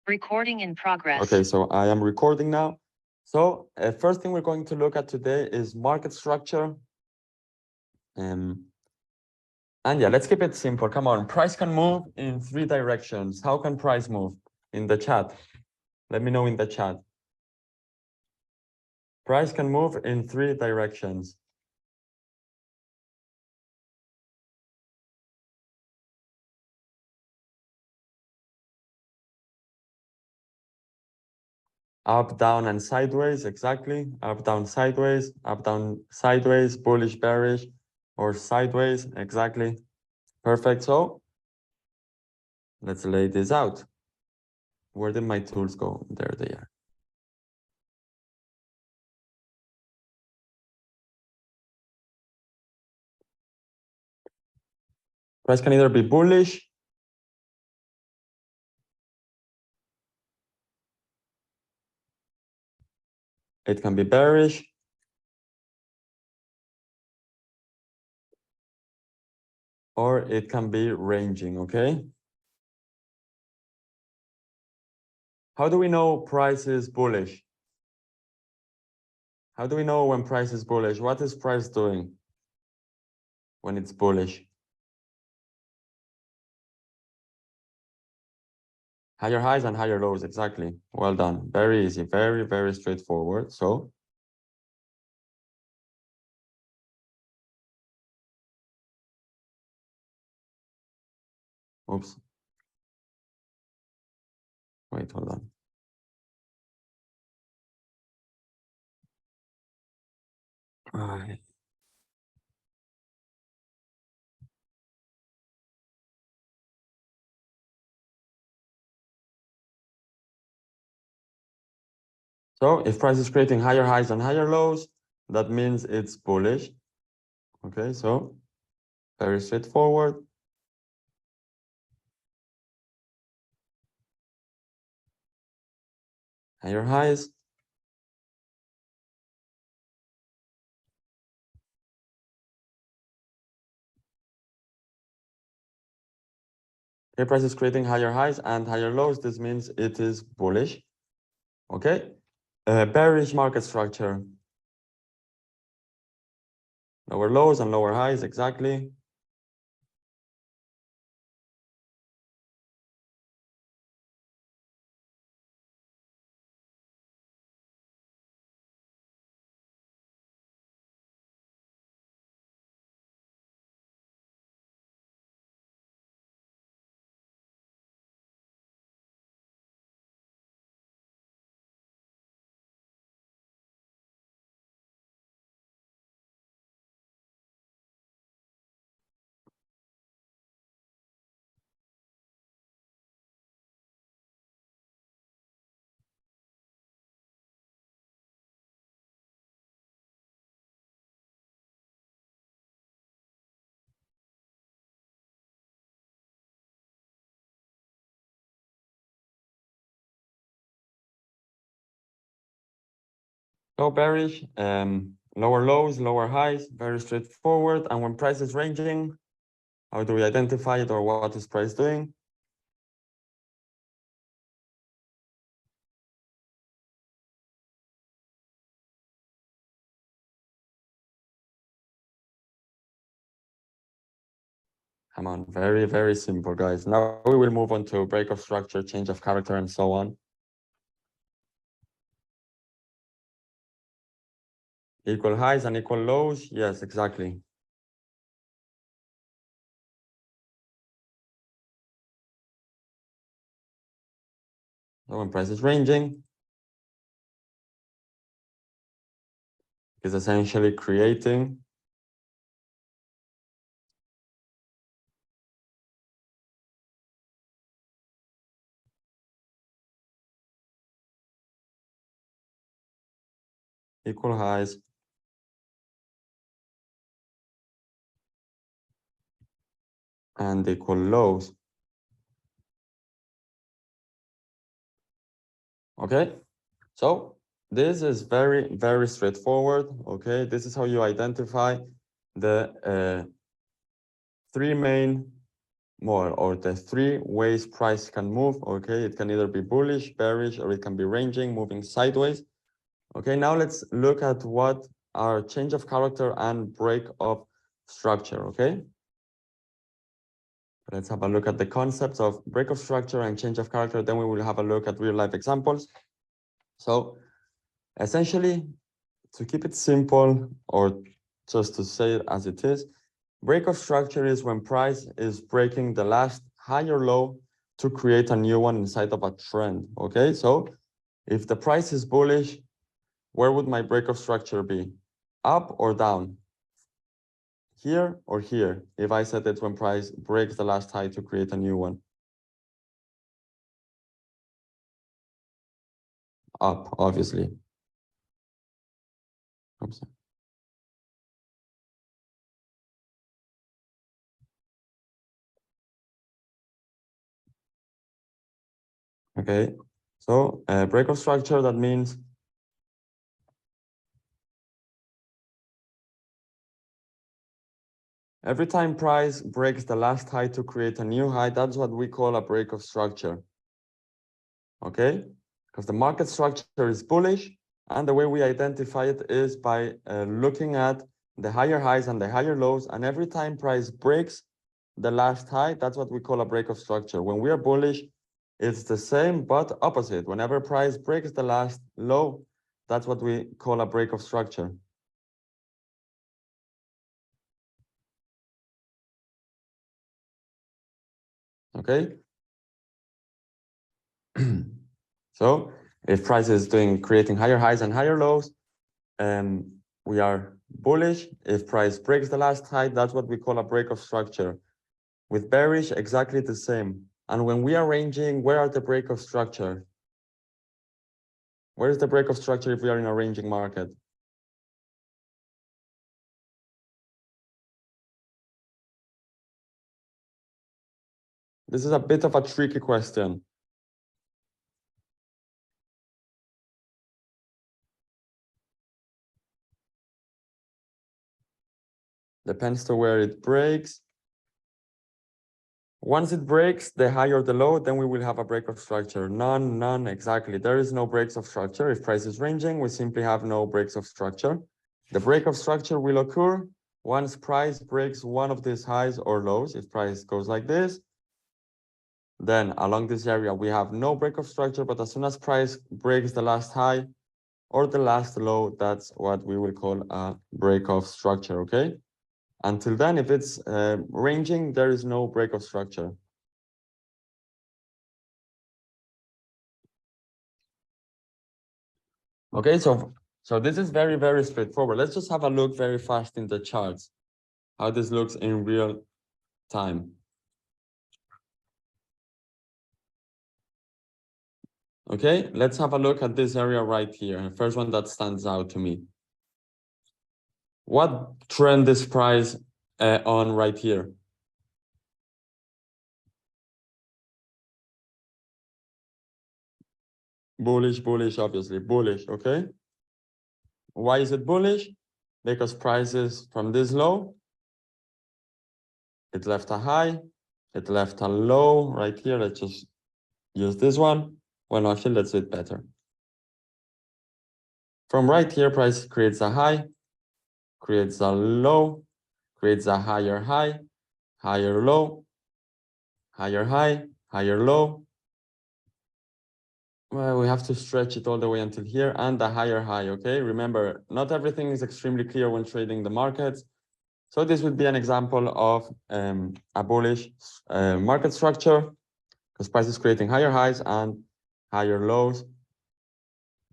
Recording in progress. Okay, so I am recording now. So first thing we're going to look at today is market structure. And yeah, let's keep it simple. Come on, price can move in 3 directions. How can price move? In the chat. Let me know in the chat. Price can move in 3 directions. Up, down, and sideways, exactly. Up, down, sideways, bullish, bearish, or sideways, exactly. Perfect. So let's lay this out. Where did my tools go? There they are. Price can either be bullish it can be bearish, or it can be ranging, okay? How do we know price is bullish? How do we know when price is bullish? What is price doing when it's bullish? Higher highs and higher lows, exactly. Well done. Very easy, very, very straightforward. So oops. Wait, hold on. All right. So if price is creating higher highs and higher lows, that means it's bullish. Okay, so very straightforward. Higher highs. Okay, price is creating higher highs and higher lows. This means it is bullish. Okay, bearish market structure. Lower lows and lower highs, exactly. So bearish, lower lows, lower highs, very straightforward. And when price is ranging, how do we identify it, or what is price doing? Come on, very, very simple, guys. Now we will move on to break of structure, change of character, and so on. Equal highs and equal lows. Yes, exactly. So when price is ranging, it's essentially creating equal highs and equal lows. Okay, so this is very, very straightforward. Okay, this is how you identify the 3 main more, or the three ways price can move. Okay, it can either be bullish, bearish, or it can be ranging, moving sideways. Okay, now let's look at what are change of character and break of structure. Okay, let's have a look at the concepts of break of structure and change of character. Then we will have a look at real life examples. So essentially, to keep it simple, or just to say it as it is, break of structure is when price is breaking the last higher low to create a new one inside of a trend. Okay, so if the price is bullish, where would my break of structure be? Up or down? Here or here? If I said it's when price breaks the last high to create a new one. Up, obviously. Oops. Okay, so break of structure, that means every time price breaks the last high to create a new high, that's what we call a break of structure. Okay, because the market structure is bullish, and the way we identify it is by looking at the higher highs and the higher lows, and every time price breaks the last high, that's what we call a break of structure. When we are bullish, it's the same but opposite. Whenever price breaks the last low, that's what we call a break of structure. Okay. So if price is creating higher highs and higher lows, we are bullish. If price breaks the last high, that's what we call a break of structure. With bearish, exactly the same. And when we are ranging, where are the break of structure? Where is the break of structure if we are in a ranging market? This is a bit of a tricky question. Depends to where it breaks. Once it breaks, the higher the low, then we will have a break of structure. None, exactly. There is no breaks of structure. If price is ranging, we simply have no breaks of structure. The break of structure will occur once price breaks one of these highs or lows. If price goes like this, then along this area, we have no break of structure, but as soon as price breaks the last high or the last low, that's what we will call a break of structure, okay? Until then, if it's ranging, there is no break of structure. Okay, so this is very, very straightforward. Let's just have a look very fast in the charts, how this looks in real time. Okay, let's have a look at this area right here. The first one that stands out to me. What trend is price on right here? Bullish, obviously, bullish, okay? Why is it bullish? Because prices from this low, it left a high, it left a low right here. Let's just use this one. Well, no, actually, let's do it better. From right here, price creates a high, creates a low, creates a higher high, higher low, higher high, higher low. Well, we have to stretch it all the way until here and a higher high, okay? Remember, not everything is extremely clear when trading the markets. So this would be an example of a bullish market structure, because price is creating higher highs and higher lows.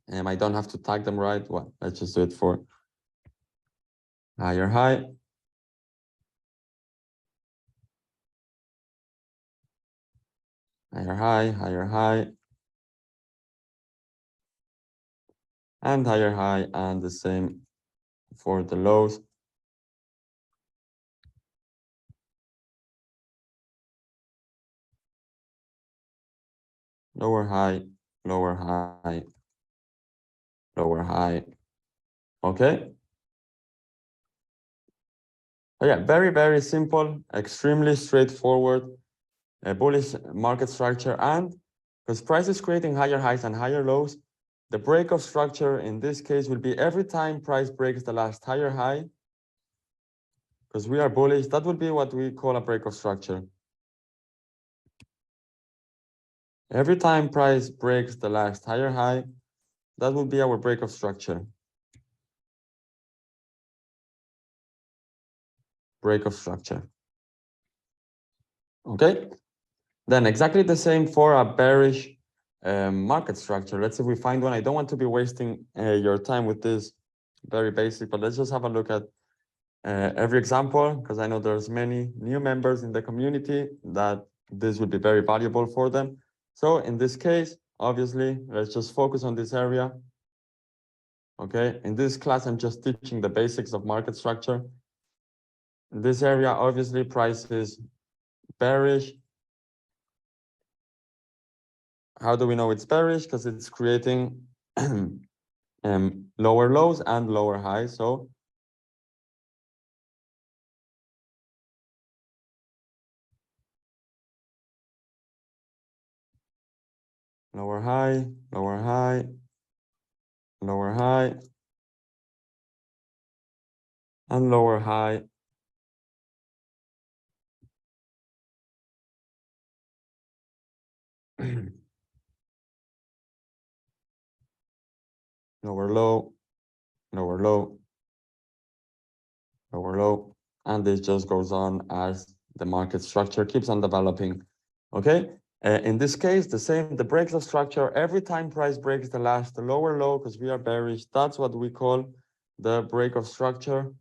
And I don't have to tag them right. Well, let's just do it for higher high, higher high, higher high, and higher high, and the same for the lows. Lower high, lower high, lower high. Okay. Oh, yeah, very, very simple, extremely straightforward. a bullish market structure, and because price is creating higher highs and higher lows, the break of structure in this case will be every time price breaks the last higher high, because we are bullish, that will be what we call a break of structure. Every time price breaks the last higher high, that will be our break of structure. Break of structure. Okay, then exactly the same for a bearish market structure. Let's say we find one. I don't want to be wasting your time with this very basic, but let's just have a look at every example, because I know there's many new members in the community that this would be very valuable for them. So in this case, obviously, let's just focus on this area. Okay, in this class, I'm just teaching the basics of market structure. In this area, obviously, price is bearish. How do we know it's bearish? Because it's creating lower lows and lower highs. So lower high, lower high, lower high, and lower high. Lower low, lower low, lower low, and this just goes on as the market structure keeps on developing. Okay, in this case, the same, the breaks of structure, every time price breaks the last lower low, because we are bearish, that's what we call the break of structure.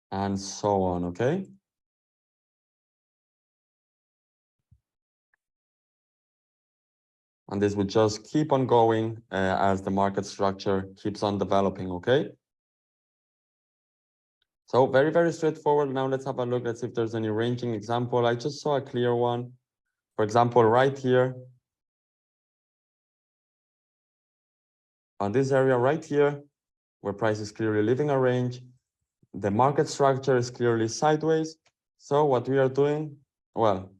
And so on, okay? And this will just keep on going as the market structure keeps on developing, okay? So very, very straightforward. Now let's have a look. Let's see if there's any ranging example. I just saw a clear one. For example, right here, on this area right here, where price is clearly leaving a range, the market structure is clearly sideways. So what we are doing, well,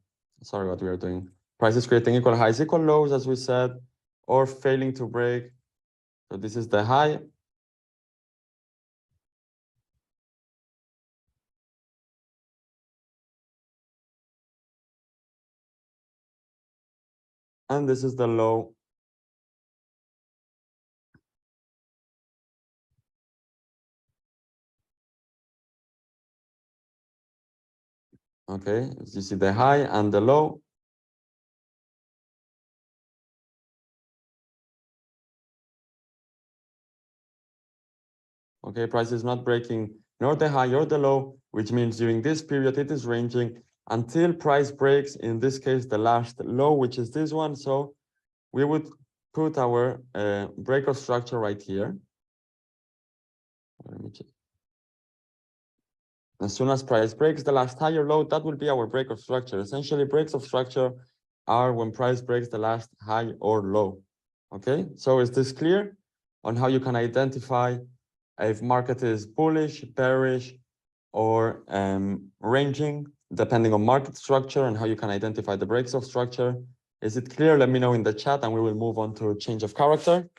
sorry, what we are doing. Price is creating equal highs, equal lows, as we said, or failing to break. So this is the high. And this is the low. Okay, as you see the high and the low. Okay, price is not breaking nor the high or the low, which means during this period it is ranging until price breaks, in this case, the last low, which is this one. So we would put our break of structure right here. Let me check. As soon as price breaks the last higher low, that will be our break of structure. Essentially, breaks of structure are when price breaks the last high or low. Okay, so is this clear on how you can identify if market is bullish, bearish, or ranging, depending on market structure, and how you can identify the breaks of structure? Is it clear? Let me know in the chat and we will move on to change of character.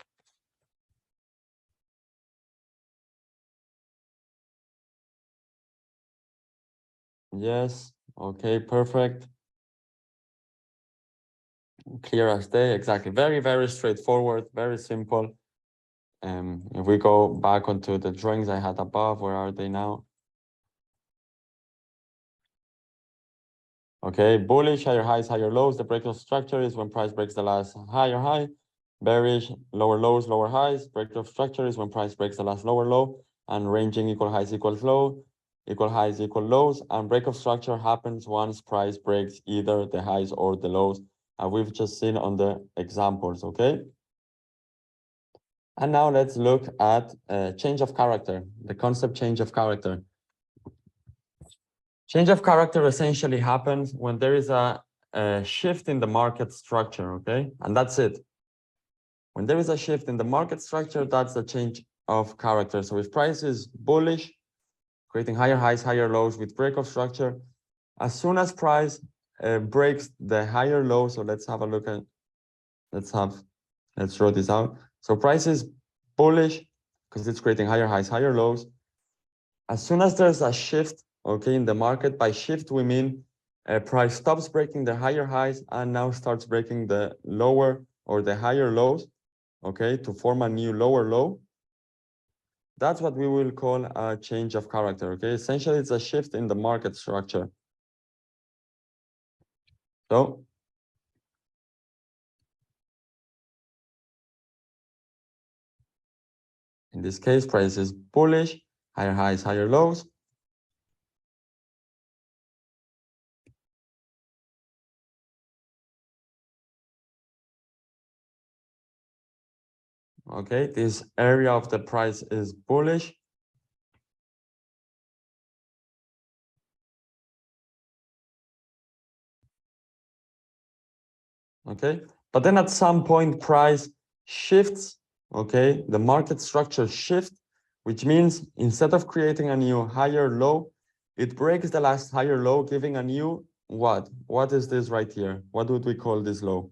Yes, okay, perfect. Clear as day, exactly. Very, very straightforward, very simple. If we go back onto the drawings I had above, where are they now? Okay, bullish, higher highs, higher lows. The break of structure is when price breaks the last higher high. Bearish, lower lows, lower highs. Break of structure is when price breaks the last lower low. And ranging equal highs equals low, equal highs equal lows. And break of structure happens once price breaks either the highs or the lows. And we've just seen on the examples, okay? And now let's look at change of character, the concept change of character. Change of character essentially happens when there is a shift in the market structure, okay? And that's it. When there is a shift in the market structure, that's the change of character. So if price is bullish, creating higher highs, higher lows with break of structure, as soon as price breaks the higher low, so let's have a look at, let's draw this out. So price is bullish because it's creating higher highs, higher lows. As soon as there's a shift, okay, in the market, by shift we mean price stops breaking the higher highs and now starts breaking the lower or the higher lows, okay, to form a new lower low. That's what we will call a change of character, okay? Essentially, it's a shift in the market structure. So in this case, price is bullish, higher highs, higher lows. Okay, this area of the price is bullish. Okay, but then at some point price shifts, okay, the market structure shifts, which means instead of creating a new higher low, it breaks the last higher low, giving a new what? What is this right here? What would we call this low?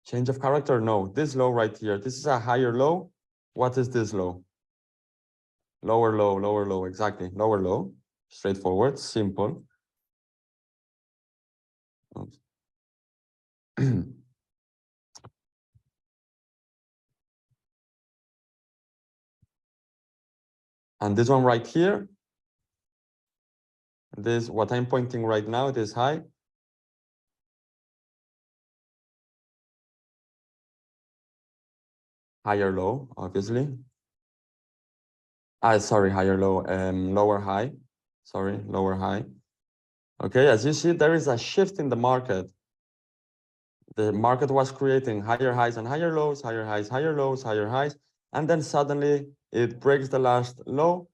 Change of character? No, this low right here. This is a higher low. What is this low? Lower low, lower low, exactly. Lower low, straightforward, simple. And this one right here, this what I'm pointing right now, this high. Higher low, obviously. Sorry, higher low, lower high. Sorry, lower high. Okay, as you see, there is a shift in the market. The market was creating higher highs and higher lows, higher highs, higher lows, higher highs, and then suddenly it breaks the last low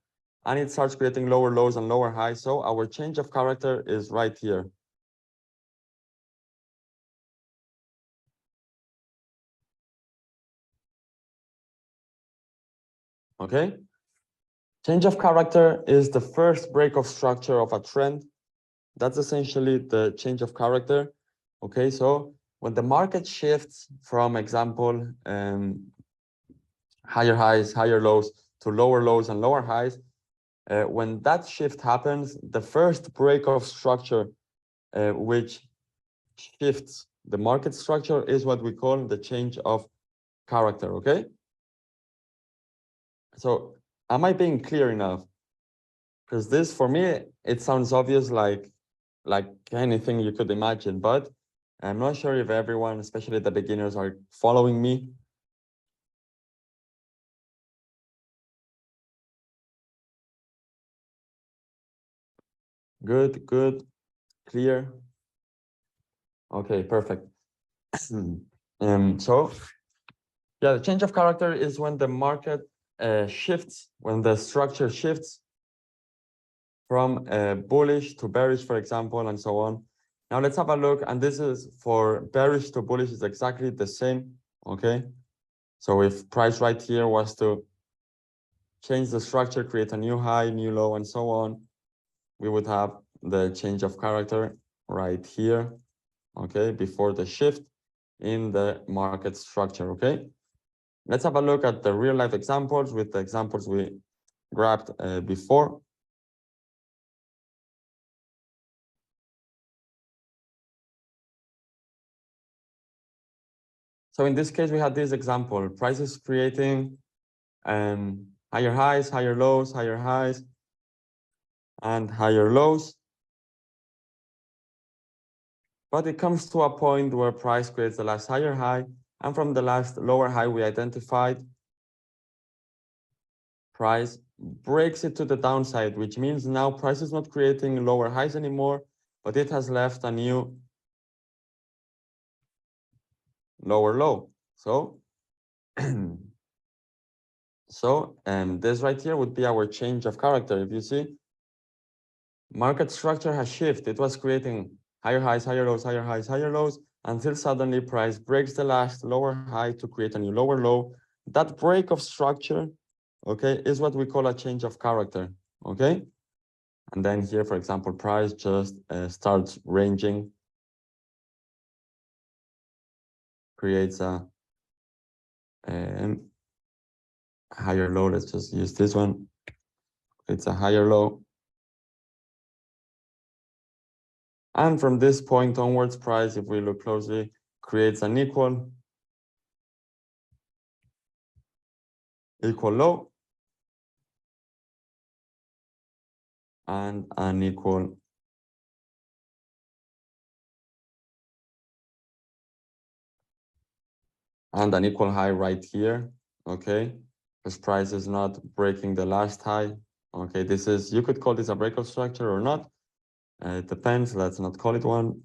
and it starts creating lower lows and lower highs. So our change of character is right here. Okay, change of character is the first break of structure of a trend. That's essentially the change of character. Okay, so when the market shifts from example, higher highs, higher lows to lower lows and lower highs, when that shift happens, the first break of structure, which shifts the market structure, is what we call the change of character, okay? So am I being clear enough? Because this, for me, it sounds obvious, like anything you could imagine, but I'm not sure if everyone, especially the beginners, are following me. Good, good, clear. Okay, perfect. So yeah, the change of character is when the market shifts, when the structure shifts from bullish to bearish, for example, and so on. Now let's have a look, and this is for bearish to bullish is exactly the same, okay? So if price right here was to change the structure, create a new high, new low, and so on, we would have the change of character right here, okay, before the shift in the market structure, okay? Let's have a look at the real life examples with the examples we grabbed before. So in this case, we had this example, prices creating higher highs, higher lows, higher highs, and higher lows. But it comes to a point where price creates the last higher high, and from the last lower high we identified, price breaks it to the downside, which means now price is not creating lower highs anymore, but it has left a new lower low. So, this right here would be our change of character. If you see, market structure has shifted. It was creating higher highs, higher lows, higher highs, higher lows, until suddenly price breaks the last lower high to create a new lower low. That break of structure, okay, is what we call a change of character, okay? And then here, for example, price just starts ranging, creates a higher low. Let's just use this one. It's a higher low. And from this point onwards, price, if we look closely, creates an equal low and an equal high right here, okay? Because price is not breaking the last high. Okay, this is, you could call this a breakout structure or not. It depends, let's not call it one.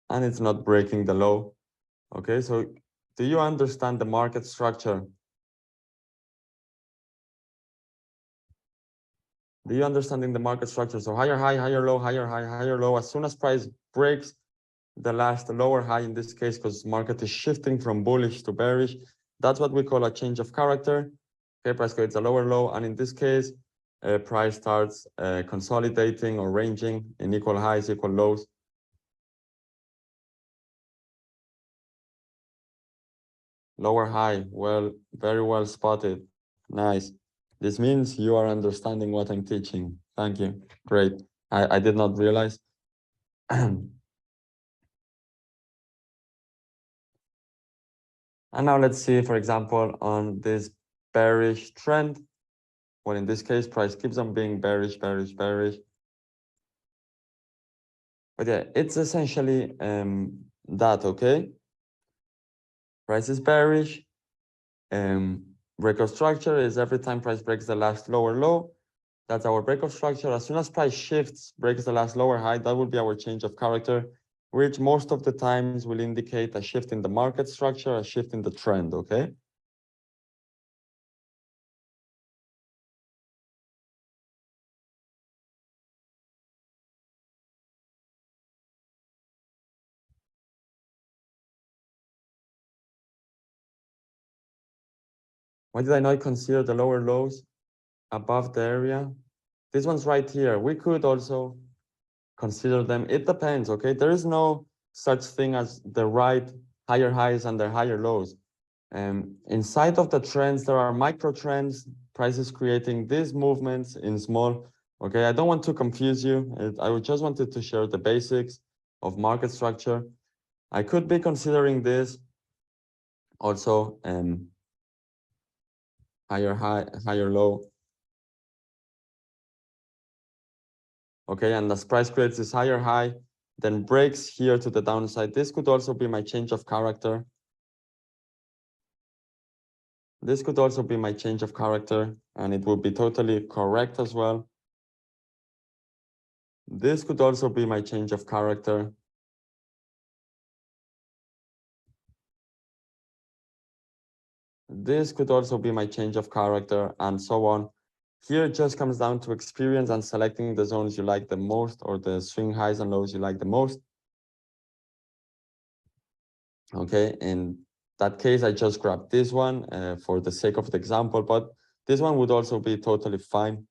And it's not breaking the low. Okay, so do you understand the market structure? Do you understanding the market structure? So higher high, higher low, higher high, higher low. As soon as price breaks the last lower high in this case, because market is shifting from bullish to bearish, that's what we call a change of character. Okay, price creates a lower low, and in this case, price starts consolidating or ranging in equal highs, equal lows. Lower high, well, very well spotted. Nice. This means you are understanding what I'm teaching. Thank you. Great. I did not realize. And now let's see, for example, on this bearish trend. Well, in this case, price keeps on being bearish, bearish, bearish. But yeah, it's essentially that, okay? Price is bearish. Breakout structure is every time price breaks the last lower low. That's our breakout structure. As soon as price shifts, breaks the last lower high, that will be our change of character, which most of the times will indicate a shift in the market structure, a shift in the trend, okay? Why did I not consider the lower lows above the area? This one's right here. We could also consider them. It depends, okay? There is no such thing as the right higher highs and the higher lows. Inside of the trends, there are micro trends, prices creating these movements in small. Okay, I don't want to confuse you. I just wanted to share the basics of market structure. I could be considering this also higher high, higher low. Okay, and as price creates this higher high, then breaks here to the downside. This could also be my change of character. This could also be my change of character, and it would be totally correct as well. This could also be my change of character. This could also be my change of character, and so on. Here it just comes down to experience and selecting the zones you like the most, or the swing highs and lows you like the most. Okay, in that case, I just grabbed this one for the sake of the example, but this one would also be totally fine.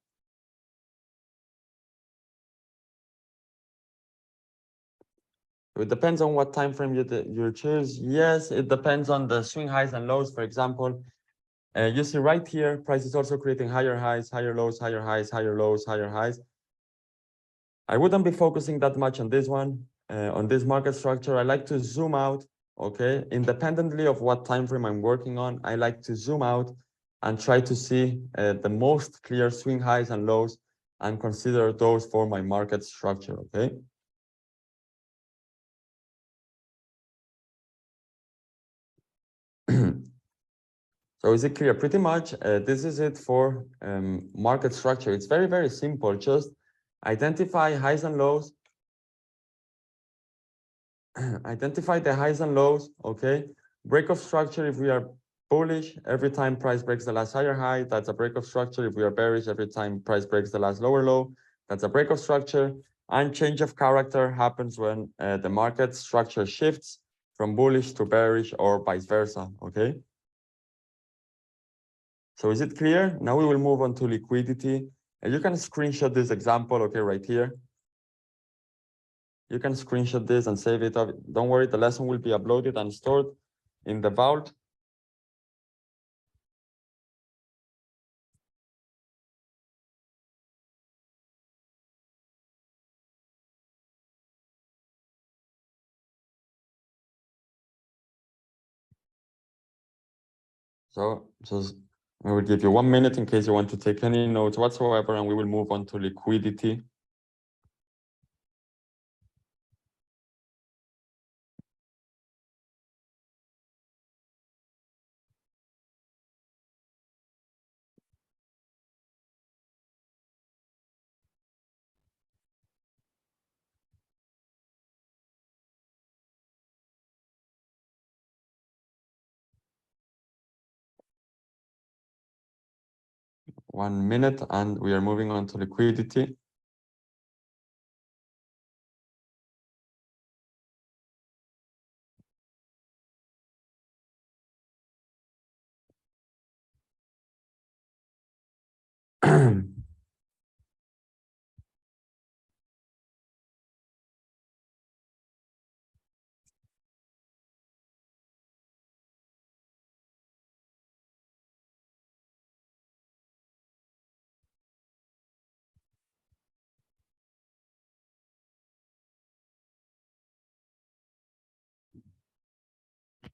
It depends on what time frame you choose. Yes, it depends on the swing highs and lows. For example, you see right here, price is also creating higher highs, higher lows, higher highs, higher lows, higher highs. I wouldn't be focusing that much on this one, on this market structure. I like to zoom out, okay? Independently of what time frame I'm working on, I like to zoom out and try to see the most clear swing highs and lows and consider those for my market structure, okay? So is it clear? Pretty much, this is it for market structure. It's very, very simple. Just identify highs and lows. Identify the highs and lows, okay? Break of structure, if we are bullish, every time price breaks the last higher high, that's a break of structure. If we are bearish, every time price breaks the last lower low, that's a break of structure. And change of character happens when the market structure shifts from bullish to bearish or vice versa, okay? So is it clear? Now we will move on to liquidity. And you can screenshot this example, okay, right here. You can screenshot this and save it up. Don't worry, the lesson will be uploaded and stored in the vault. So just I will give you 1 minute in case you want to take any notes whatsoever, and we will move on to liquidity. One minute, and we are moving on to liquidity.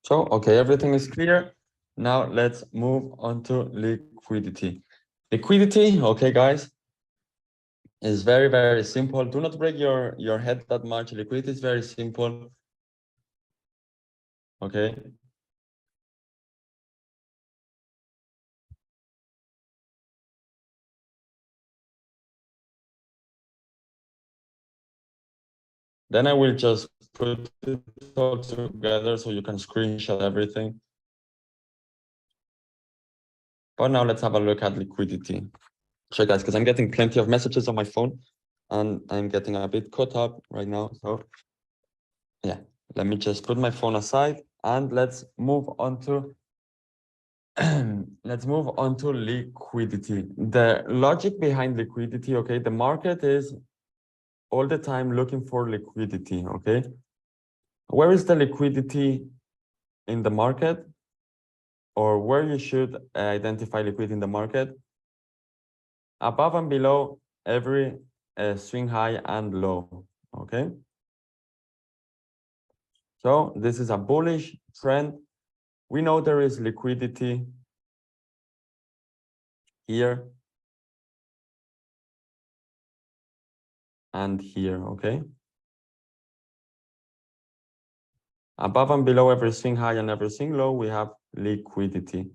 So, okay, everything is clear. Now let's move on to liquidity. Liquidity, okay, guys, is very, very simple. Do not break your head that much. Liquidity is very simple. Okay. Then I will just put it all together so you can screenshot everything. But now let's have a look at liquidity. Sure, guys, because I'm getting plenty of messages on my phone and I'm getting a bit caught up right now. So yeah, let me just put my phone aside and let's move on to liquidity. The logic behind liquidity, okay, the market is all the time looking for liquidity, okay? Where is the liquidity in the market, or where you should identify liquidity in the market? Above and below every swing high and low, okay? So this is a bullish trend. We know there is liquidity here and here, okay? Above and below every swing high and every swing low, we have liquidity.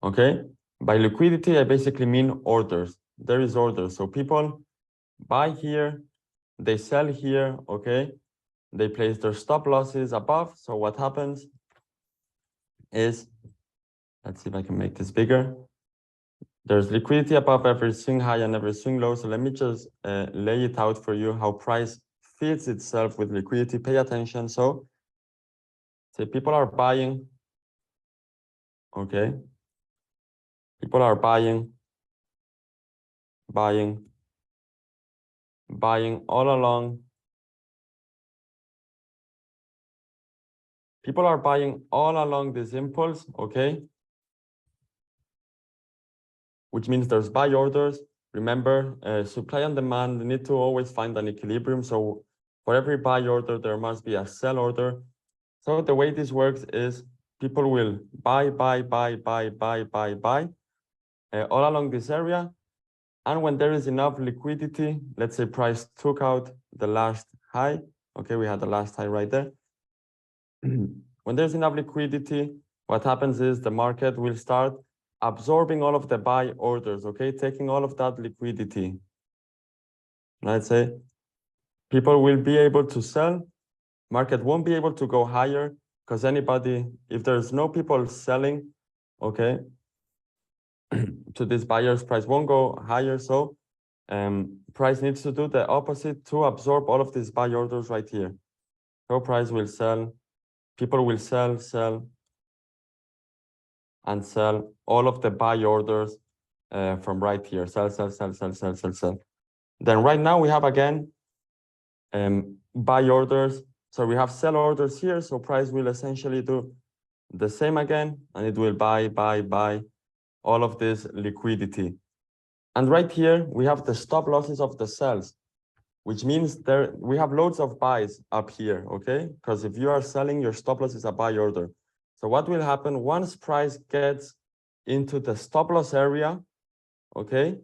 Okay? By liquidity, I basically mean orders. There is orders. So people buy here, they sell here, okay? They place their stop losses above. So what happens is, let's see if I can make this bigger. There's liquidity above every swing high and every swing low. So let me just lay it out for you how price fits itself with liquidity. Pay attention. So say people are buying, okay? People are buying all along. People are buying all along this impulse, okay? Which means there's buy orders. Remember, supply and demand need to always find an equilibrium. So for every buy order, there must be a sell order. So the way this works is people will buy all along this area. And when there is enough liquidity, let's say price took out the last high. Okay, we had the last high right there. When there's enough liquidity, what happens is the market will start absorbing all of the buy orders, okay? Taking all of that liquidity. Let's say people will be able to sell market won't be able to go higher because if there's no people selling, okay, to this buyers, price won't go higher. So price needs to do the opposite to absorb all of these buy orders right here. So price will sell, people will sell, and sell all of the buy orders from right here. Sell. Then right now we have again buy orders. So we have sell orders here. So price will essentially do the same again, and it will buy all of this liquidity. And right here we have the stop losses of the sells, which means we have loads of buys up here, okay? Because if you are selling, your stop loss is a buy order. So what will happen once price gets into the stop loss area, okay?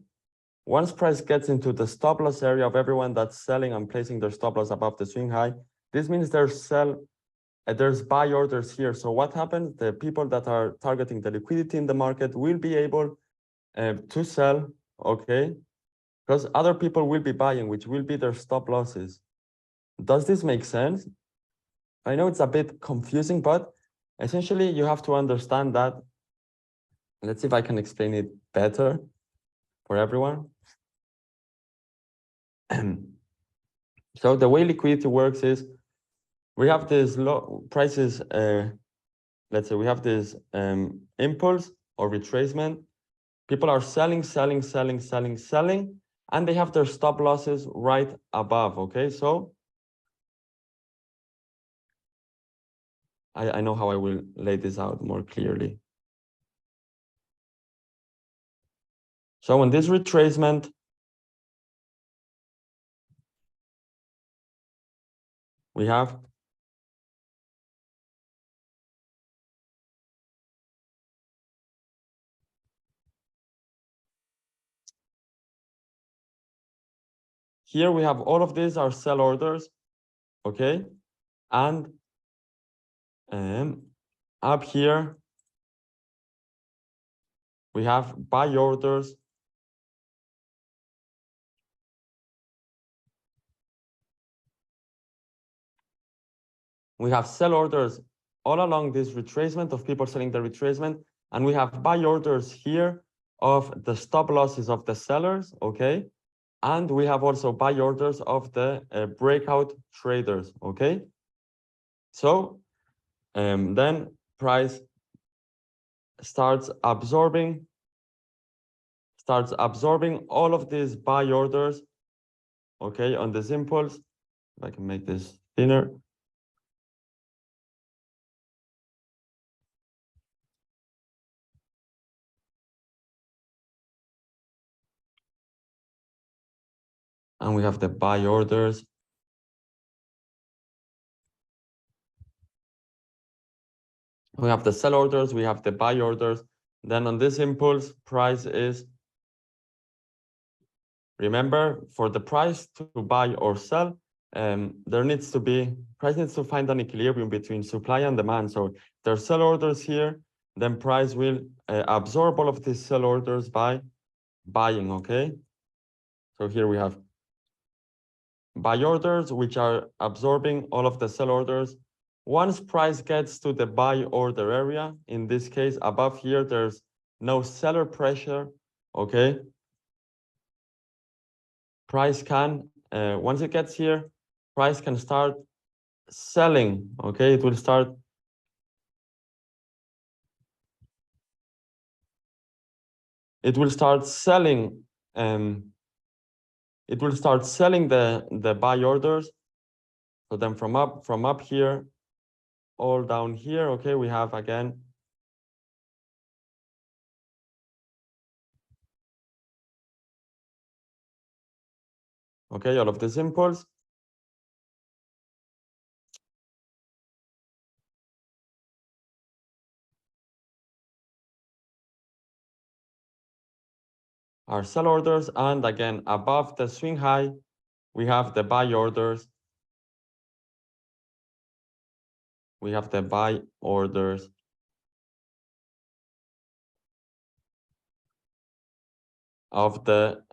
Once price gets into the stop loss area of everyone that's selling and placing their stop loss above the swing high, this means there's buy orders here. So what happens? The people that are targeting the liquidity in the market will be able to sell, okay? Because other people will be buying, which will be their stop losses. Does this make sense? I know it's a bit confusing, but essentially you have to understand that. Let's see if I can explain it better for everyone. So the way liquidity works is we have this low prices, let's say we have this impulse or retracement. People are selling, and they have their stop losses right above, okay? So I know how I will lay this out more clearly. So in this retracement, we have here we have all of these are sell orders, okay? And up here, we have buy orders. We have sell orders all along this retracement of people selling the retracement. And we have buy orders here of the stop losses of the sellers, okay? And we have also buy orders of the breakout traders, okay? So then price starts absorbing all of these buy orders, okay, on this impulse. If I can make this thinner. And we have the buy orders. We have the sell orders, we have the buy orders. Then on this impulse, price is, remember, for the price to buy or sell, price needs to find an equilibrium between supply and demand. So there's sell orders here, then price will absorb all of these sell orders by buying, okay? So here we have buy orders, which are absorbing all of the sell orders. Once price gets to the buy order area, in this case, above here, there's no seller pressure, okay? Price can, once it gets here, price can start selling, okay? It will start selling, it will start selling the buy orders. So then from up here, all down here, okay, we have again okay, all of this impulse. Our sell orders, and again, above the swing high, we have the buy orders. We have the buy orders of the,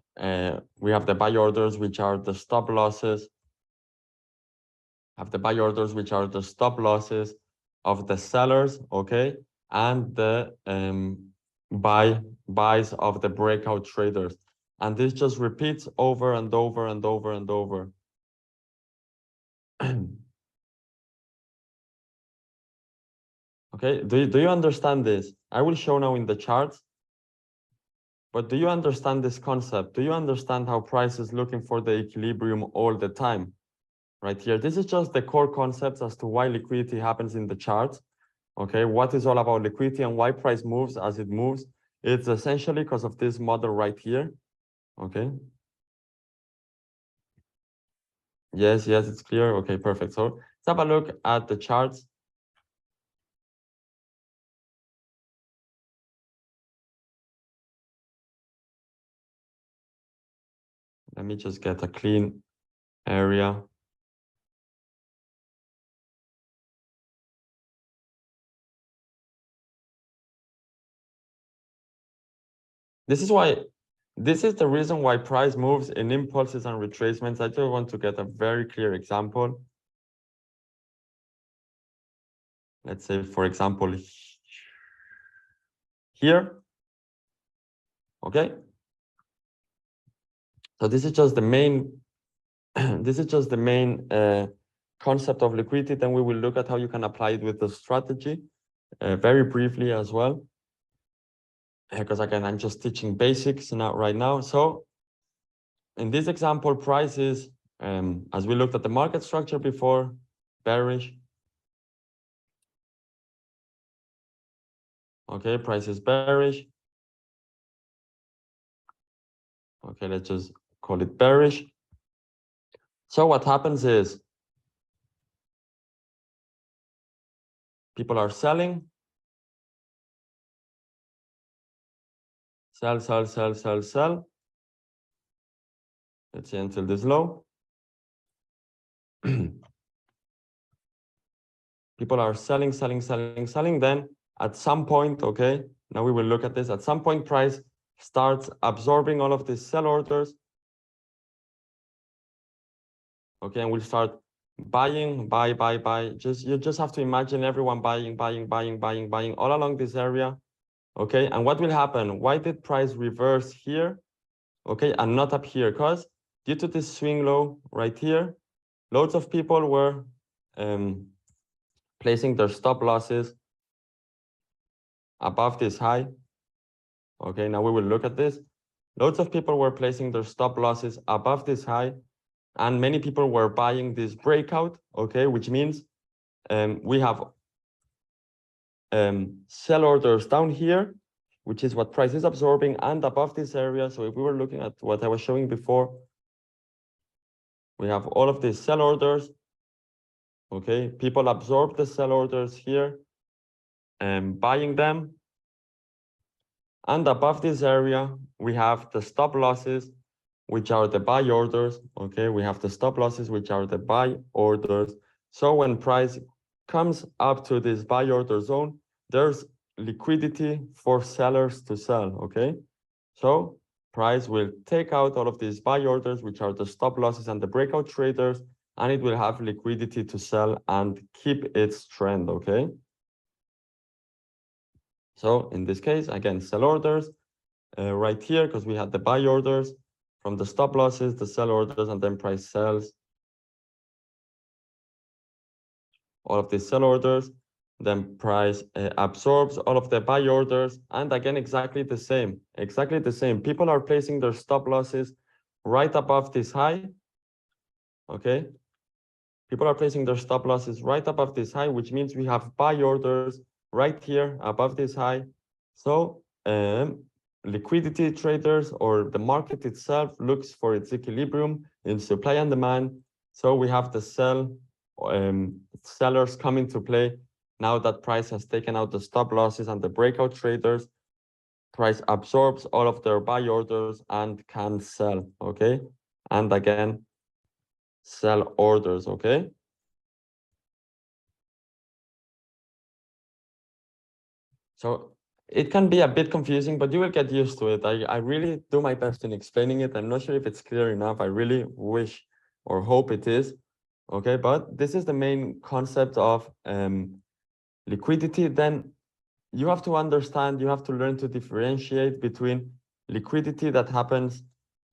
we have the buy orders, which are the stop losses have the buy orders, which are the stop losses of the sellers, okay, and the buys of the breakout traders. And this just repeats over and over and over and over. Okay, do you understand this? I will show now in the charts. But do you understand this concept? Do you understand how price is looking for the equilibrium all the time? Right here, this is just the core concepts as to why liquidity happens in the chart. Okay, what is all about liquidity and why price moves as it moves? It's essentially because of this model right here. Okay. Yes, it's clear. Okay, perfect. So let's have a look at the charts. Let me just get a clean area. This is the reason why price moves in impulses and retracements. I just want to get a very clear example. Let's say, for example, here. Okay. So this is just the main concept of liquidity. Then we will look at how you can apply it with the strategy very briefly as well. Because again, I'm just teaching basics right now. So in this example, price is, as we looked at the market structure before, bearish. Okay, price is bearish. Okay, let's just call it bearish. So what happens is people are selling. Sell. Let's see until this low. People are selling. Then at some point, okay, now we will look at this. At some point, price starts absorbing all of these sell orders. Okay, and we'll start buying, buy. You just have to imagine everyone buying all along this area. Okay, and what will happen? Why did price reverse here? Okay, and not up here? Because due to this swing low right here, loads of people were placing their stop losses above this high. Okay, now we will look at this. Loads of people were placing their stop losses above this high, and many people were buying this breakout, okay, which means we have sell orders down here, which is what price is absorbing, and above this area. So if we were looking at what I was showing before, we have all of these sell orders. Okay, people absorb the sell orders here and buying them. And above this area, we have the stop losses, which are the buy orders. Okay, we have the stop losses, which are the buy orders. So when price comes up to this buy order zone, there's liquidity for sellers to sell. Okay, so price will take out all of these buy orders, which are the stop losses and the breakout traders, and it will have liquidity to sell and keep its trend. Okay. So in this case, again, sell orders right here, because we had the buy orders from the stop losses, the sell orders, and then price sells all of these sell orders. Then price absorbs all of the buy orders. And again, exactly the same. People are placing their stop losses right above this high. Okay. People are placing their stop losses right above this high, which means we have buy orders right here above this high. So liquidity traders, or the market itself, looks for its equilibrium in supply and demand. So we have the sellers come into play now that price has taken out the stop losses and the breakout traders. Price absorbs all of their buy orders and can sell. Okay, and again, sell orders. Okay. So it can be a bit confusing, but you will get used to it. I really do my best in explaining it. I'm not sure if it's clear enough. I really wish or hope it is. Okay, but this is the main concept of liquidity. Then you have to understand, you have to learn to differentiate between liquidity that happens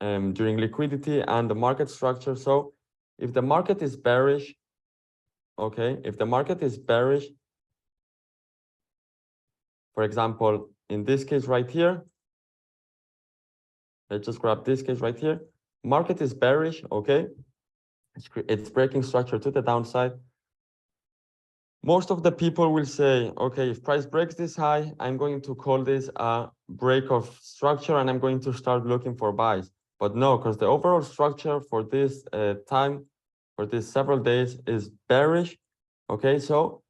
during liquidity and the market structure. So if the market is bearish, okay, if the market is bearish, for example, in this case right here, let's just grab this case right here. Market is bearish, okay? It's breaking structure to the downside. Most of the people will say, okay, if price breaks this high, I'm going to call this a break of structure and I'm going to start looking for buys. But no, because the overall structure for this time, for these several days is bearish. Okay, so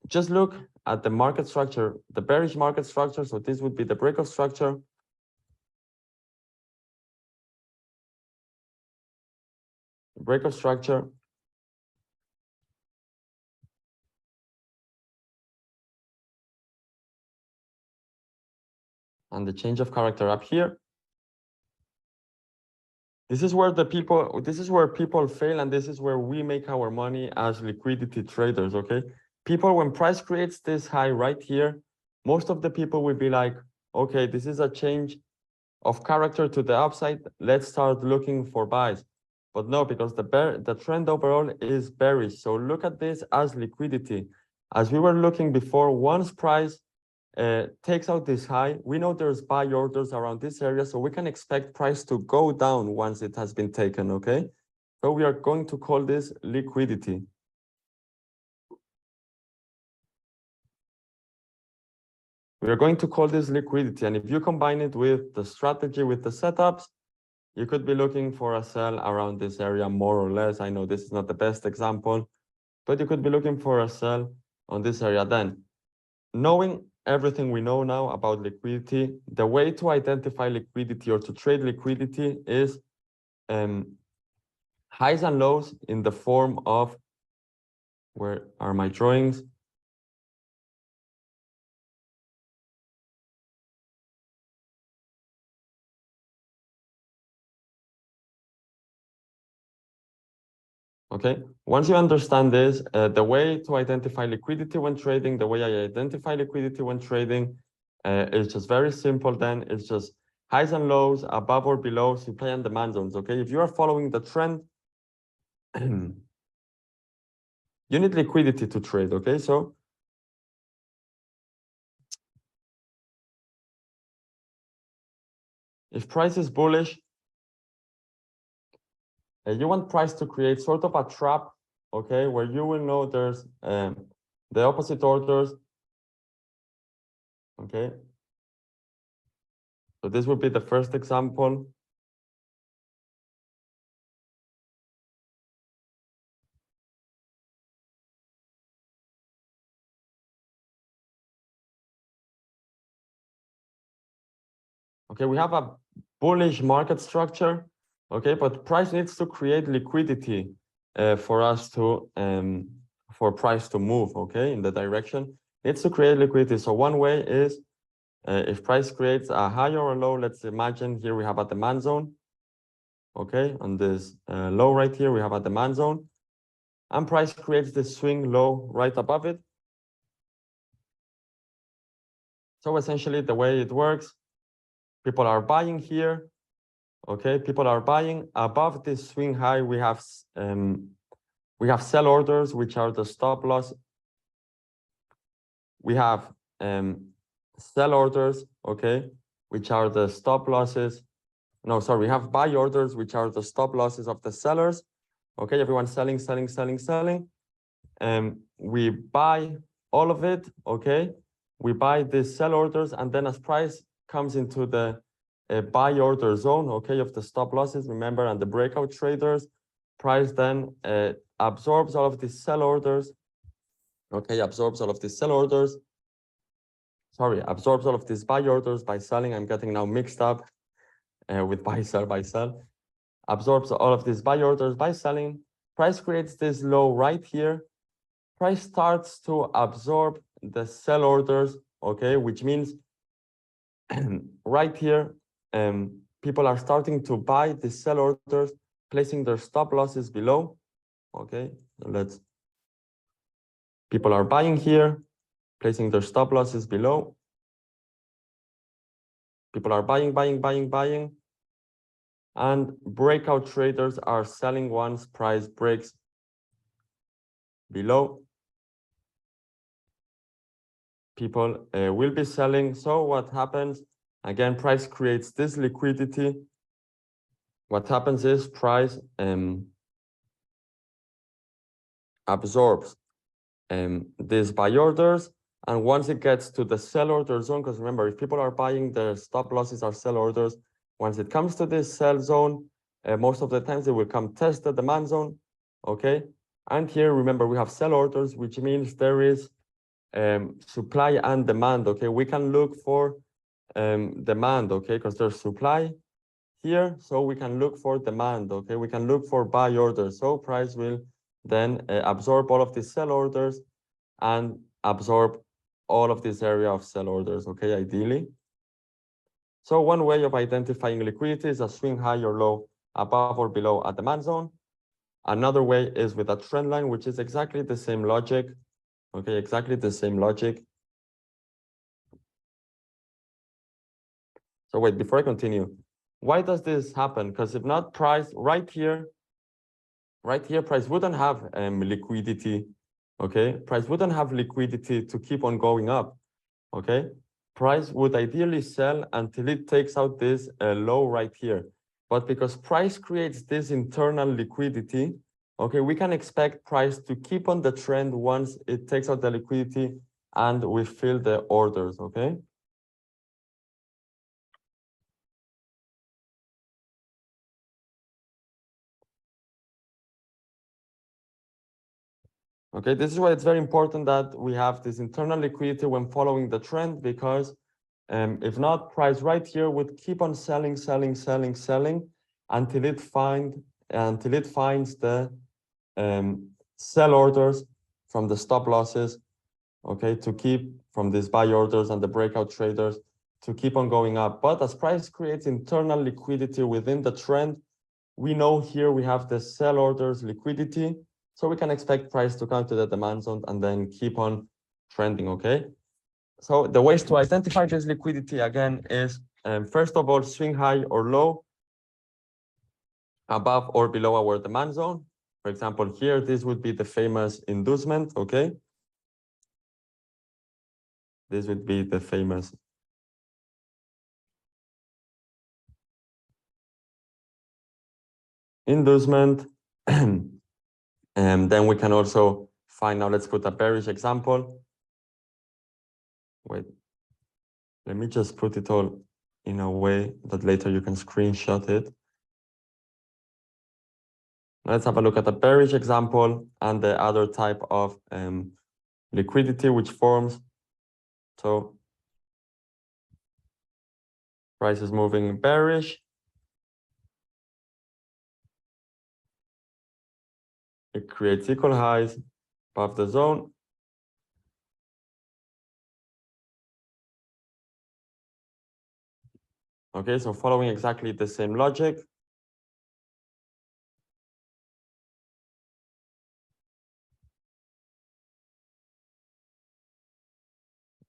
just look at the market structure, the bearish market structure. So this would be the break of structure. Break of structure. And the change of character up here. This is where people fail, and this is where we make our money as liquidity traders, okay? People, when price creates this high right here, most of the people will be like, okay, this is a change of character to the upside. Let's start looking for buys. But no, because the trend overall is bearish. So look at this as liquidity. As we were looking before, once price takes out this high, we know there's buy orders around this area, so we can expect price to go down once it has been taken, okay? So we are going to call this liquidity. We are going to call this liquidity, and if you combine it with the strategy, with the setups, you could be looking for a sell around this area more or less. I know this is not the best example, but you could be looking for a sell on this area. Then, knowing everything we know now about liquidity, the way to identify liquidity or to trade liquidity is highs and lows in the form of, where are my drawings? Okay, once you understand this, the way to identify liquidity when trading, the way I identify liquidity when trading is just very simple. Then it's just highs and lows, above or below, supply and demand zones. Okay, if you are following the trend, you need liquidity to trade. Okay, so if price is bullish, you want price to create sort of a trap, okay, where you will know there's the opposite orders, okay? So this would be the first example. Okay, we have a bullish market structure, okay, but price needs to create liquidity for us to, for price to move, okay, in the direction. It needs to create liquidity. So one way is if price creates a high or a low, let's imagine here we have a demand zone, okay, on this low right here, we have a demand zone, and price creates this swing low right above it. So essentially the way it works, people are buying here, okay, people are buying above this swing high. We have sell orders, which are the stop loss. We have sell orders, okay, which are the stop losses. No, sorry, we have buy orders, which are the stop losses of the sellers. Okay, everyone's selling, selling, selling, selling. We buy all of it, okay? We buy these sell orders, and then as price comes into the buy order zone, okay, of the stop losses, remember, and the breakout traders, price then absorbs all of these sell orders, okay, absorbs all of these sell orders. Sorry, absorbs all of these buy orders by selling. I'm getting now mixed up with buy, sell, buy, sell. Absorbs all of these buy orders by selling. Price creates this low right here. Price starts to absorb the sell orders, okay, which means right here, people are starting to buy the sell orders, placing their stop losses below. Okay, people are buying here, placing their stop losses below. People are buying. And breakout traders are selling once price breaks below. People will be selling. So what happens? Again, price creates this liquidity. What happens is price absorbs these buy orders. And once it gets to the sell order zone, because remember, if people are buying, their stop losses are sell orders. Once it comes to this sell zone, most of the times they will come test the demand zone. Okay. And here, remember, we have sell orders, which means there is supply and demand. Okay. We can look for demand. Okay. Because there's supply here. So we can look for demand. Okay. We can look for buy orders. So price will then absorb all of these sell orders and absorb all of this area of sell orders, okay, ideally. So one way of identifying liquidity is a swing high or low above or below a demand zone. Another way is with a trend line, which is exactly the same logic, okay, exactly the same logic. So wait, before I continue, why does this happen? Because if not, price right here, price wouldn't have liquidity. Okay, price wouldn't have liquidity to keep on going up. Okay, price would ideally sell until it takes out this low right here. But because price creates this internal liquidity, okay, we can expect price to keep on the trend once it takes out the liquidity and we fill the orders. Okay. Okay, this is why it's very important that we have this internal liquidity when following the trend, because if not, price right here would keep on selling until it finds the sell orders from the stop losses, okay, to keep from these buy orders and the breakout traders to keep on going up. But as price creates internal liquidity within the trend, we know here we have the sell orders liquidity. So we can expect price to come to the demand zone and then keep on trending, okay? So the ways to identify this liquidity again is, first of all, swing high or low above or below our demand zone. For example, here, this would be the famous inducement, okay? This would be the famous inducement. And then we can also find out, let's put a bearish example. Wait, let me just put it all in a way that later you can screenshot it. Let's have a look at the bearish example and the other type of liquidity which forms. So price is moving bearish. It creates equal highs above the zone. Okay, so following exactly the same logic.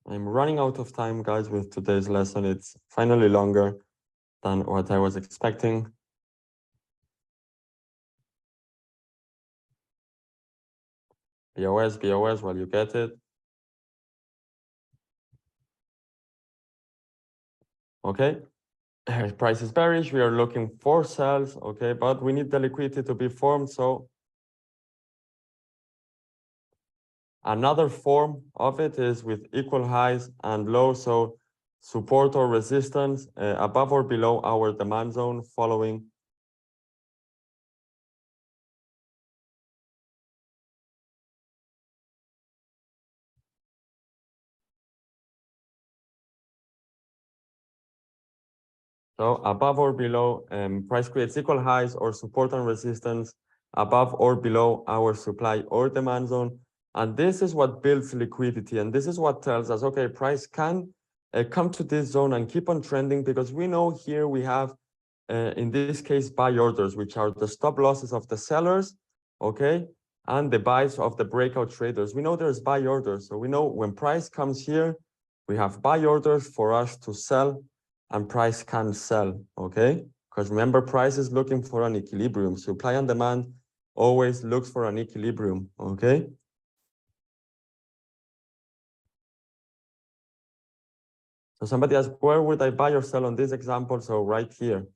I'm running out of time, guys, with today's lesson. It's finally longer than what I was expecting. BOS while you get it. Okay, price is bearish. We are looking for sells, okay, but we need the liquidity to be formed. So another form of it is with equal highs and lows. So support or resistance above or below our demand zone following. So above or below, price creates equal highs or support and resistance above or below our supply or demand zone. And this is what builds liquidity. And this is what tells us, okay, price can come to this zone and keep on trending, because we know here we have, in this case, buy orders, which are the stop losses of the sellers, okay? and the buys of the breakout traders. We know there's buy orders. So we know when price comes here, we have buy orders for us to sell and price can sell, okay? Because remember, price is looking for an equilibrium. Supply and demand always looks for an equilibrium, okay? So somebody asked, where would I buy or sell on this example? So right here.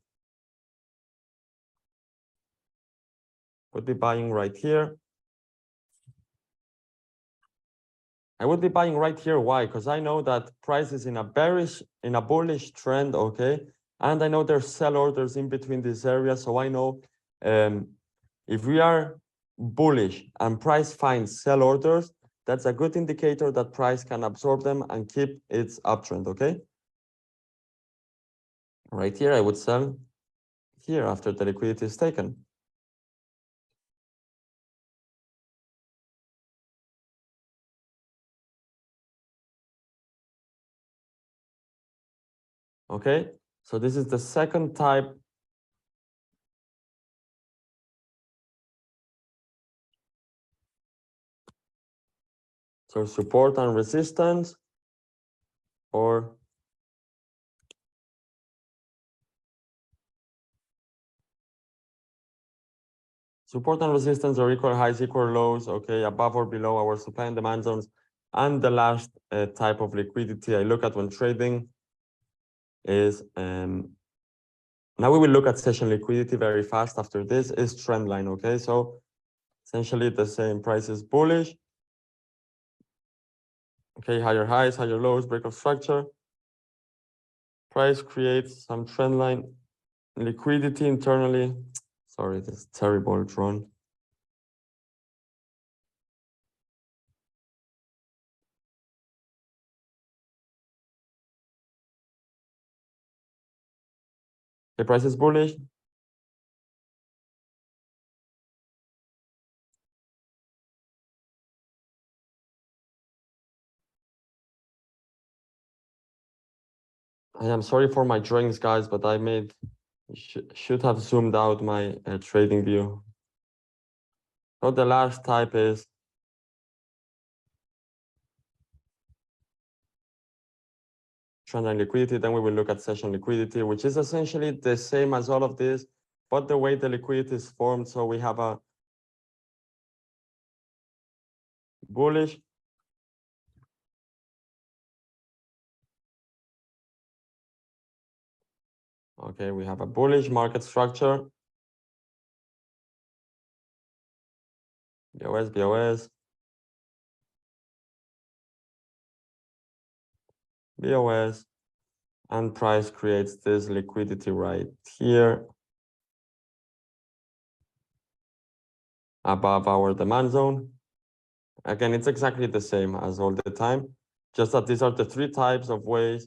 Would be buying right here. I would be buying right here. Why? Because I know that price is in a bullish trend, okay? And I know there's sell orders in between this area. So I know if we are bullish and price finds sell orders, that's a good indicator that price can absorb them and keep its uptrend, okay? Right here, I would sell here after the liquidity is taken. Okay, so this is the second type. So support and resistance, or support and resistance or equal highs, equal lows, okay, above or below our supply and demand zones. And the last type of liquidity I look at when trading is, now we will look at session liquidity very fast after this, is trend line, okay? So essentially the same, price is bullish. Okay, higher highs, higher lows, breakout structure. Price creates some trend line liquidity internally. Sorry, this is terrible drawn. The price is bullish. I am sorry for my drawings, guys, but I should have zoomed out my trading view. So the last type is trend line liquidity. Then we will look at session liquidity, which is essentially the same as all of this, but the way the liquidity is formed. So we have a bullish, okay, we have a bullish market structure. BOS, BOS, BOS, and price creates this liquidity right here above our demand zone. Again, it's exactly the same as all the time, just that these are the three types of ways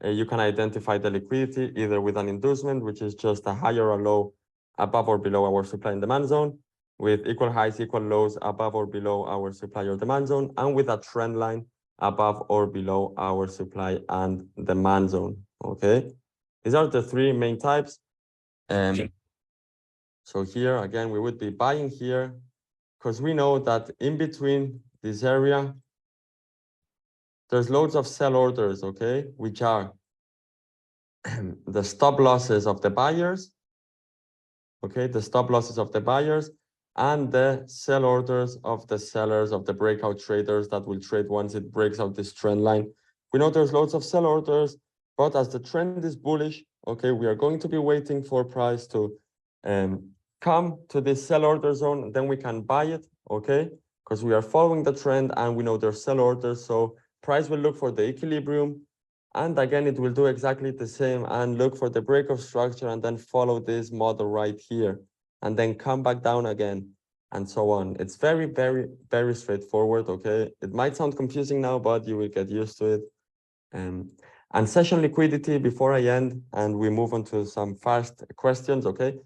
you can identify the liquidity, either with an inducement, which is just a high or a low above or below our supply and demand zone, with equal highs, equal lows above or below our supply or demand zone, and with a trend line above or below our supply and demand zone, okay? These are the three main types. So here, again, we would be buying here because we know that in between this area, there's loads of sell orders, okay, which are the stop losses of the buyers, okay, the stop losses of the buyers, and the sell orders of the sellers, of the breakout traders that will trade once it breaks out this trend line. We know there's loads of sell orders, but as the trend is bullish, okay, we are going to be waiting for price to come to this sell order zone, then we can buy it, okay, because we are following the trend and we know there's sell orders, so price will look for the equilibrium, and again, it will do exactly the same and look for the break of structure and then follow this model right here and then come back down again and so on. It's very, very, very straightforward, okay? It might sound confusing now, but you will get used to it. And session liquidity before I end and we move on to some fast questions, okay?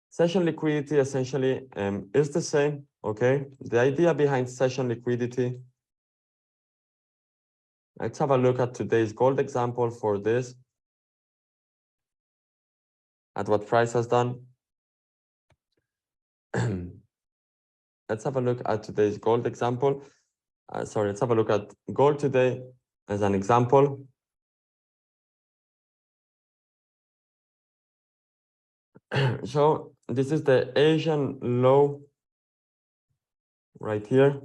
Session liquidity essentially is the same, okay? The idea behind session liquidity, let's have a look at today's gold example for this, at what price has done. let's have a look at today's gold example. Sorry, let's have a look at gold today as an example. So this is the Asian low right here.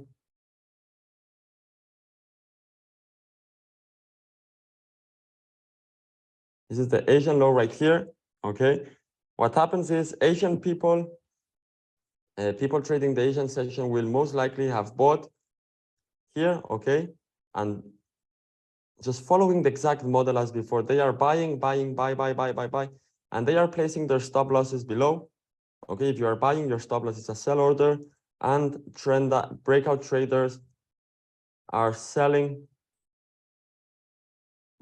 This is the Asian low right here. Okay. What happens is Asian people, people trading the Asian session will most likely have bought here. Okay. And just following the exact model as before, they are buying, buy. And they are placing their stop losses below. Okay, if you are buying, your stop loss is a sell order, and breakout traders are selling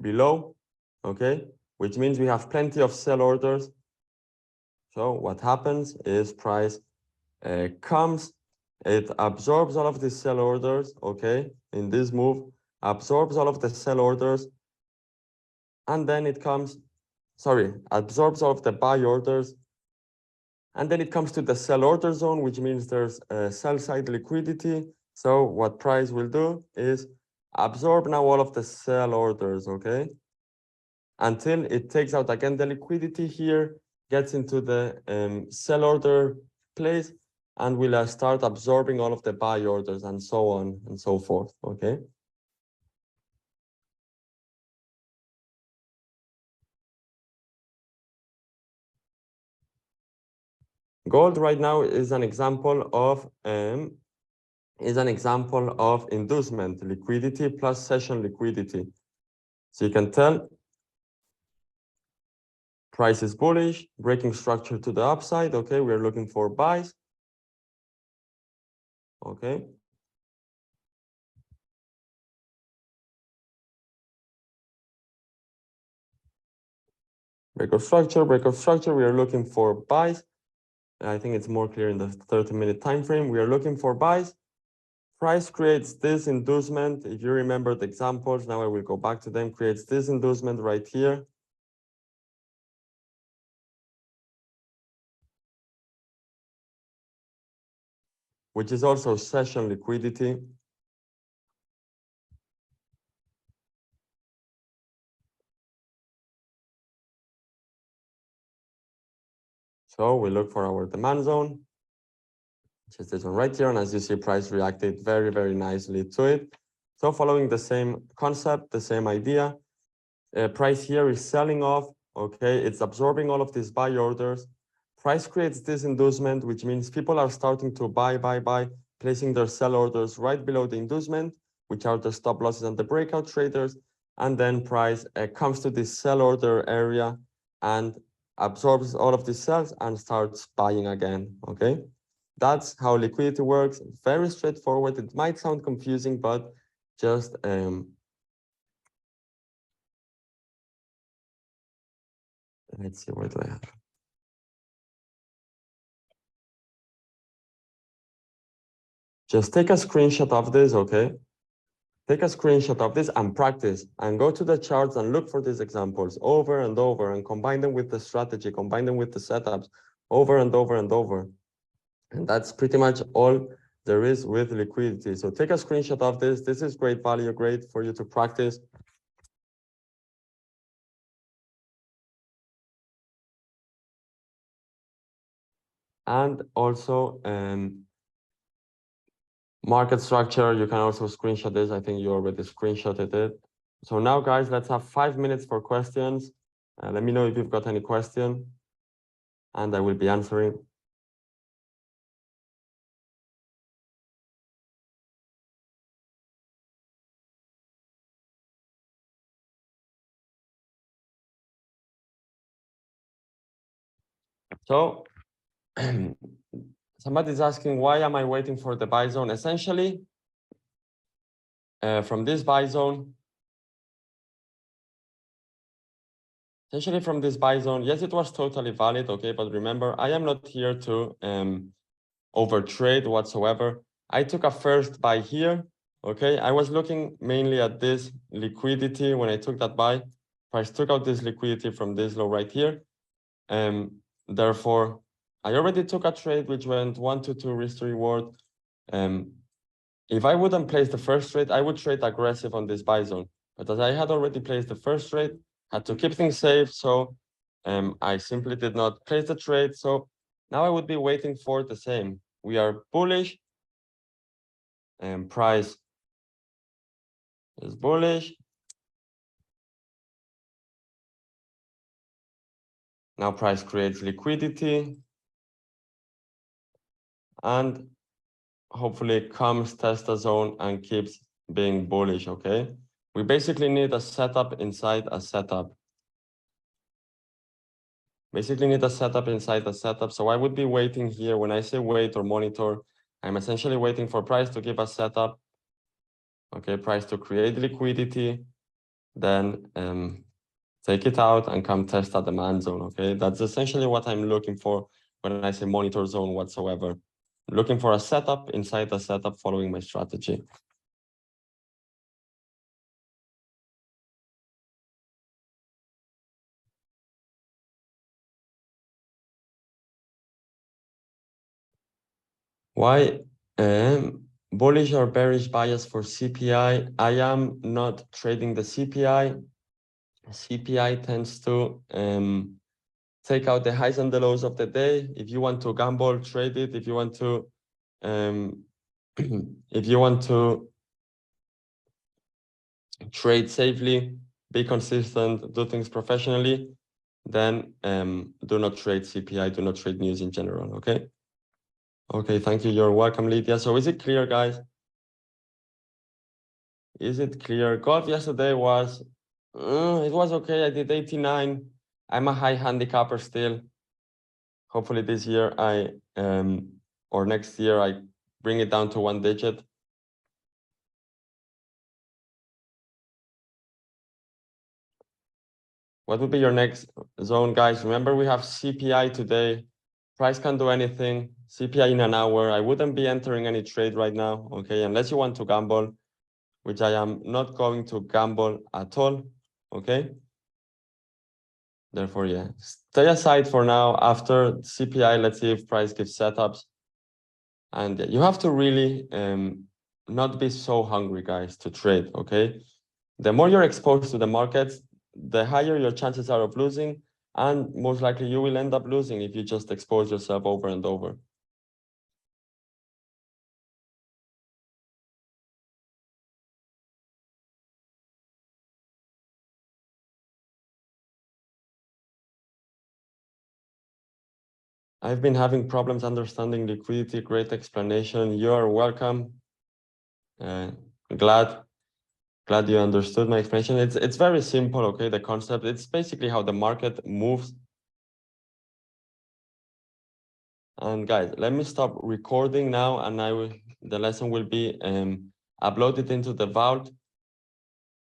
below. Okay, which means we have plenty of sell orders. So what happens is price comes, it absorbs all of these sell orders. Okay, in this move, absorbs all of the sell orders, and then it comes, absorbs all of the buy orders. And then it comes to the sell order zone, which means there's a sell side liquidity. So what price will do is absorb now all of the sell orders, okay? Until it takes out again the liquidity here, gets into the sell order place, and will start absorbing all of the buy orders and so on and so forth, okay? Gold right now is an example of inducement liquidity plus session liquidity. So you can tell price is bullish, breaking structure to the upside. Okay, we're looking for buys. Okay. Break of structure, we are looking for buys. I think it's more clear in the 30-minute time frame. We are looking for buys. Price creates this inducement. If you remember the examples, now I will go back to them, creates this inducement right here. Which is also session liquidity. So we look for our demand zone, which is this one right here. And as you see, price reacted very, very nicely to it. So following the same concept, the same idea, price here is selling off. Okay, it's absorbing all of these buy orders. Price creates this inducement, which means people are starting to buy, placing their sell orders right below the inducement, which are the stop losses and the breakout traders. And then price comes to this sell order area and absorbs all of these sells and starts buying again. Okay, that's how liquidity works. Very straightforward. It might sound confusing, but just let's see, what do I have? Just take a screenshot of this, okay? Take a screenshot of this and practice and go to the charts and look for these examples over and over and combine them with the strategy, combine them with the setups over and over and over. And that's pretty much all there is with liquidity. So take a screenshot of this. This is great value, great for you to practice. And also market structure, you can also screenshot this. I think you already screenshotted it. So now, guys, let's have 5 minutes for questions. Let me know if you've got any question, and I will be answering. So somebody's asking, why am I waiting for the buy zone? Essentially, from this buy zone, yes, it was totally valid, okay, but remember, I am not here to overtrade whatsoever. I took a first buy here, okay? I was looking mainly at this liquidity when I took that buy. Price took out this liquidity from this low right here. Therefore, I already took a trade which went 1 to 2 risk to reward. If I wouldn't place the first trade, I would trade aggressive on this buy zone. But as I had already placed the first trade, had to keep things safe. So I simply did not place the trade. So now I would be waiting for the same. We are bullish and price is bullish. Now price creates liquidity and hopefully comes test the zone and keeps being bullish, okay? We basically need a setup inside a setup. Basically need a setup inside the setup. So I would be waiting here. When I say wait or monitor, I'm essentially waiting for price to give a setup. Okay, price to create liquidity, then take it out and come test a demand zone. Okay, that's essentially what I'm looking for when I say monitor zone whatsoever. Looking for a setup inside the setup, following my strategy. Why bullish or bearish bias for CPI? I am not trading the CPI. CPI tends to take out the highs and the lows of the day. If you want to gamble, trade it. If you want to if you want to trade safely, be consistent, do things professionally, then do not trade CPI, do not trade news in general, okay? Okay, thank you. You're welcome, Lydia. So is it clear, guys? Is it clear? Golf yesterday was, it was okay. I did 89. I'm a high handicapper still. Hopefully this year or next year, I bring it down to 1 digit. What would be your next zone, guys? Remember, we have CPI today. Price can do anything. CPI in an hour. I wouldn't be entering any trade right now, okay? Unless you want to gamble, which I am not going to gamble at all, okay? Therefore, yeah, stay aside for now. After CPI, let's see if price gives setups. And you have to really not be so hungry, guys, to trade, okay? The more you're exposed to the markets, the higher your chances are of losing, and most likely you will end up losing if you just expose yourself over and over. I've been having problems understanding liquidity. Great explanation. You're welcome. Glad you understood my explanation. It's very simple, okay? The concept, it's basically how the market moves. And guys, let me stop recording now, and the lesson will be uploaded into the vault.